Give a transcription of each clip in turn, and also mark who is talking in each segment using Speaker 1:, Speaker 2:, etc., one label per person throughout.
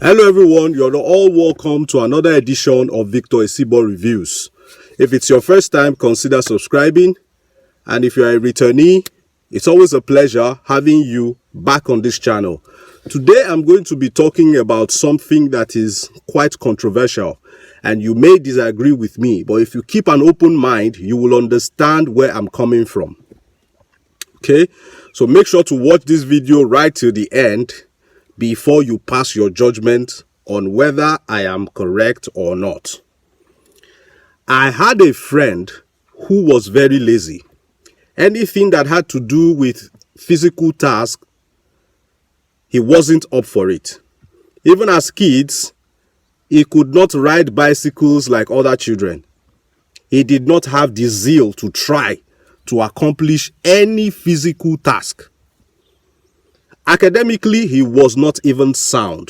Speaker 1: Hello everyone, you're all welcome to another edition of Victor Esibo Reviews. If it's your first time, consider subscribing. And if you're a returnee, it's always a pleasure having you back on this channel. Today I'm going to be talking about something that is quite controversial. And you may disagree with me, but if you keep an open mind, you will understand where I'm coming from. Okay, so make sure to watch this video right till the end before you pass your judgment on whether I am correct or not. I had a friend who was very lazy. Anything that had to do with physical tasks, he wasn't up for it. Even as kids, he could not ride bicycles like other children. He did not have the zeal to try to accomplish any physical task. Academically, he was not even sound.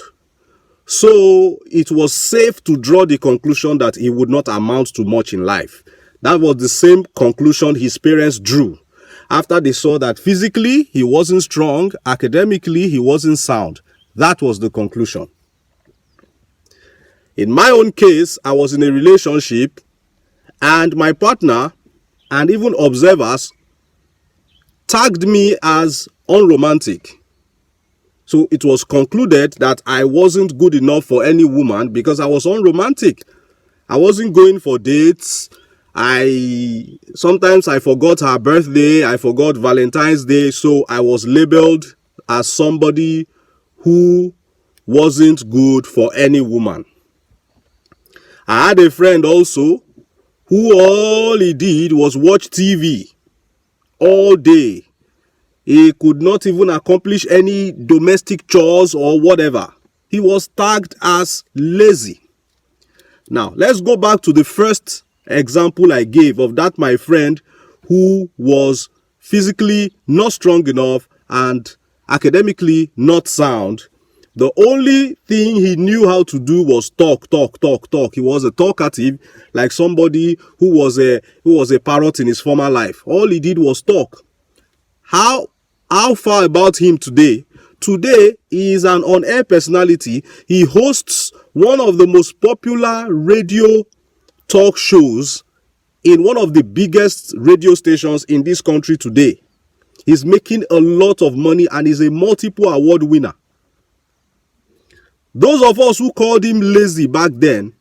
Speaker 1: So it was safe to draw the conclusion that he would not amount to much in life. That was the same conclusion his parents drew after they saw that physically he wasn't strong, academically he wasn't sound. That was the conclusion. In my own case, I was in a relationship and my partner and even observers tagged me as unromantic. So it was concluded that I wasn't good enough for any woman because I was unromantic. I wasn't going for dates. Sometimes I forgot her birthday. I forgot Valentine's Day. So I was labeled as somebody who wasn't good for any woman. I had a friend also who all he did was watch TV all day. He could not even accomplish any domestic chores or whatever. He was tagged as lazy. Now, let's go back to the first example I gave of that my friend who was physically not strong enough and academically not sound. The only thing he knew how to do was talk. He was a talkative, like somebody who was a parrot in his former life. All he did was talk. How far about him today? Today, he is an on-air personality. He hosts one of the most popular radio talk shows in one of the biggest radio stations in this country today. He's making a lot of money and is a multiple award winner. Those of us who called him lazy back then,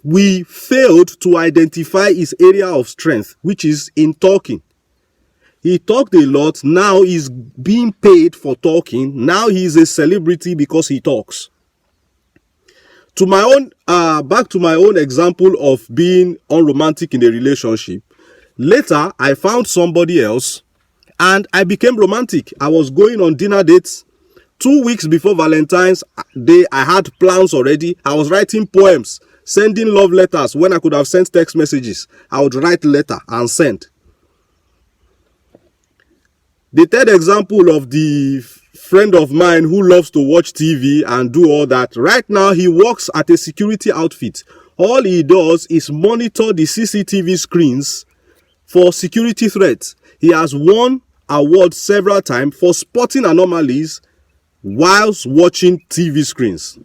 Speaker 1: we failed to identify his area of strength, which is in talking. He talked a lot. Now he's being paid for talking. Now he's a celebrity because he talks. Back to my own example of being unromantic in a relationship. Later, I found somebody else and I became romantic. I was going on dinner dates. 2 weeks before Valentine's Day, I had plans already. I was writing poems, sending love letters when I could have sent text messages. I would write letter and send. The third example of the friend of mine who loves to watch TV and do all that, right now he works at a security outfit. All he does is monitor the CCTV screens for security threats. He has won awards several times for spotting anomalies whilst watching TV screens.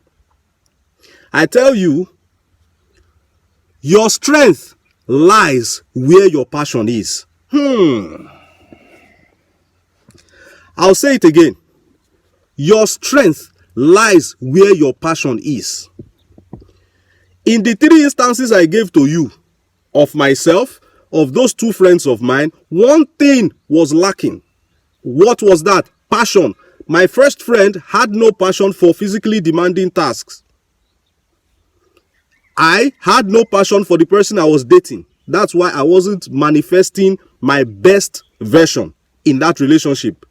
Speaker 1: I tell you, your strength lies where your passion is. I'll say it again. Your strength lies where your passion is. In the 3 instances I gave to you of myself, of those 2 friends of mine, one thing was lacking. What was that? Passion. My first friend had no passion for physically demanding tasks. I had no passion for the person I was dating. That's why I wasn't manifesting my best version in that relationship.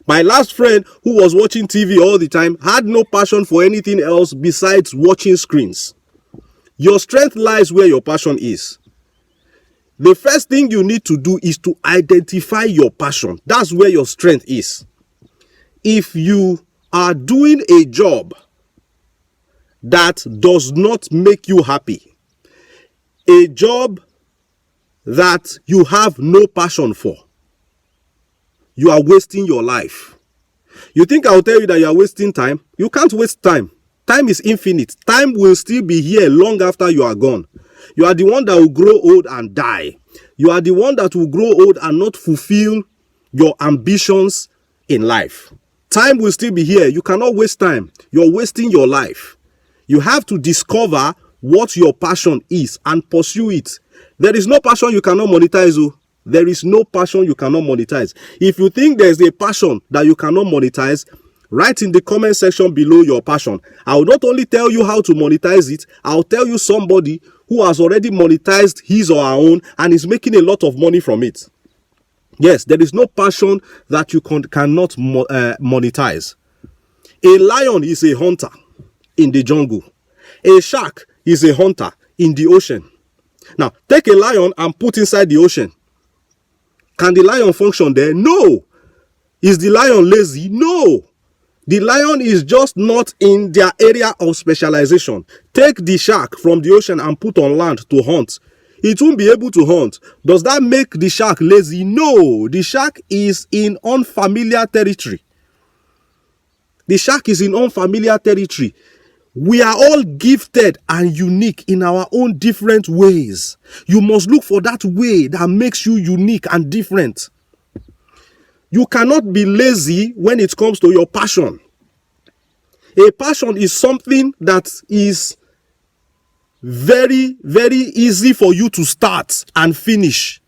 Speaker 1: My last friend who was watching TV all the time had no passion for anything else besides watching screens. Your strength lies where your passion is. The first thing you need to do is to identify your passion. That's where your strength is. If you are doing a job that does not make you happy, a job that you have no passion for, you are wasting your life. You think I'll tell you that you are wasting time? You can't waste time. Time is infinite. Time will still be here long after you are gone. You are the one that will grow old and die. You are the one that will grow old and not fulfill your ambitions in life. Time will still be here. You cannot waste time. You're wasting your life. You have to discover what your passion is and pursue it. There is no passion you cannot monetize. Oh. There is no passion you cannot monetize. If you think there's a passion that you cannot monetize, write in the comment section below your passion. I will not only tell you how to monetize it, I'll tell you somebody who has already monetized his or her own and is making a lot of money from it. Yes, there is no passion that you cannot monetize. A lion is a hunter in the jungle. A shark is a hunter in the ocean. Now, take a lion and put inside the ocean. Can the lion function there? No. Is the lion lazy? No. The lion is just not in their area of specialization. Take the shark from the ocean and put on land to hunt. It won't be able to hunt. Does that make the shark lazy? No. The shark is in unfamiliar territory. The shark is in unfamiliar territory. We are all gifted and unique in our own different ways. You must look for that way that makes you unique and different. You cannot be lazy when it comes to your passion. A passion is something that is very, very easy for you to start and finish.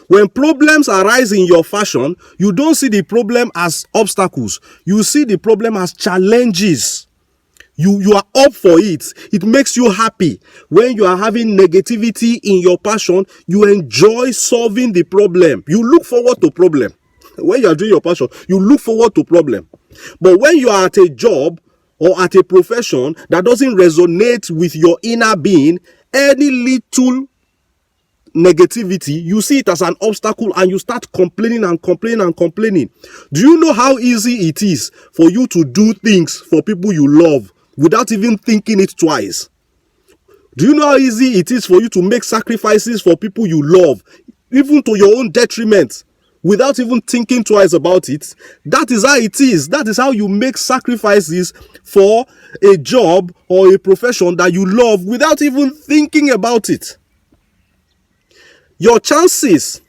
Speaker 1: When problems arise in your fashion, you don't see the problem as obstacles. You see the problem as challenges. You are up for it. It makes you happy. When you are having negativity in your passion, you enjoy solving the problem. You look forward to problem. When you are doing your passion, you look forward to problem. But when you are at a job or at a profession that doesn't resonate with your inner being, any little negativity, you see it as an obstacle and you start complaining and complaining and complaining. Do you know how easy it is for you to do things for people you love without even thinking it twice? Do you know how easy it is for you to make sacrifices for people you love, even to your own detriment, without even thinking twice about it? That is how it is. That is how you make sacrifices for a job or a profession that you love without even thinking about it. Your chances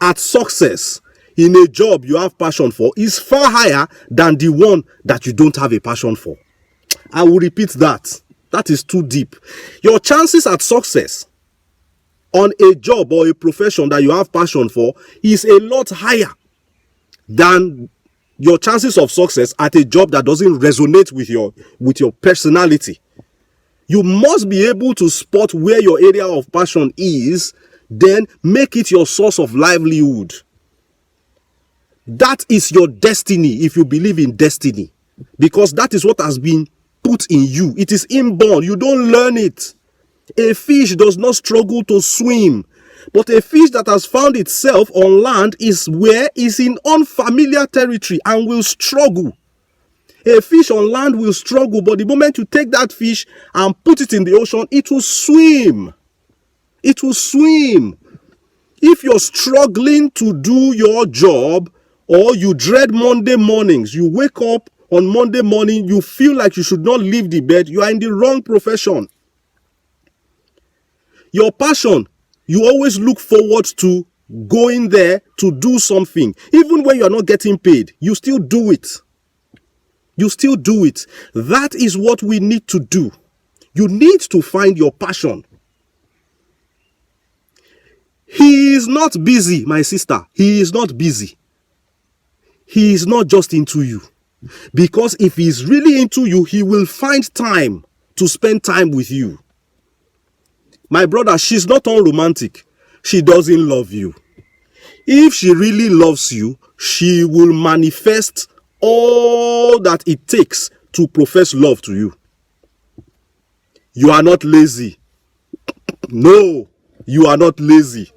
Speaker 1: at success in a job you have passion for is far higher than the one that you don't have a passion for. I will repeat that. That is too deep. Your chances at success on a job or a profession that you have passion for is a lot higher than your chances of success at a job that doesn't resonate with your personality. You must be able to spot where your area of passion is, then make it your source of livelihood. That is your destiny if you believe in destiny, because that is what has been put in you. It is inborn. You don't learn it. A fish does not struggle to swim, but a fish that has found itself on land is in unfamiliar territory and will struggle. A fish on land will struggle, but the moment you take that fish and put it in the ocean, it will swim. It will swim. If you're struggling to do your job, or you dread Monday mornings, you wake up on Monday morning, you feel like you should not leave the bed, you are in the wrong profession. Your passion, you always look forward to going there to do something. Even when you are not getting paid, you still do it. You still do it. That is what we need to do. You need to find your passion. He is not busy, my sister. He is not busy. He is not just into you. Because if he is really into you, he will find time to spend time with you. My brother, she's not unromantic. She doesn't love you. If she really loves you, she will manifest all that it takes to profess love to you. You are not lazy. No, you are not lazy.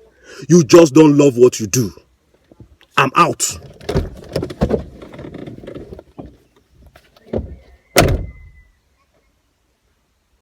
Speaker 1: You just don't love what you do. I'm out.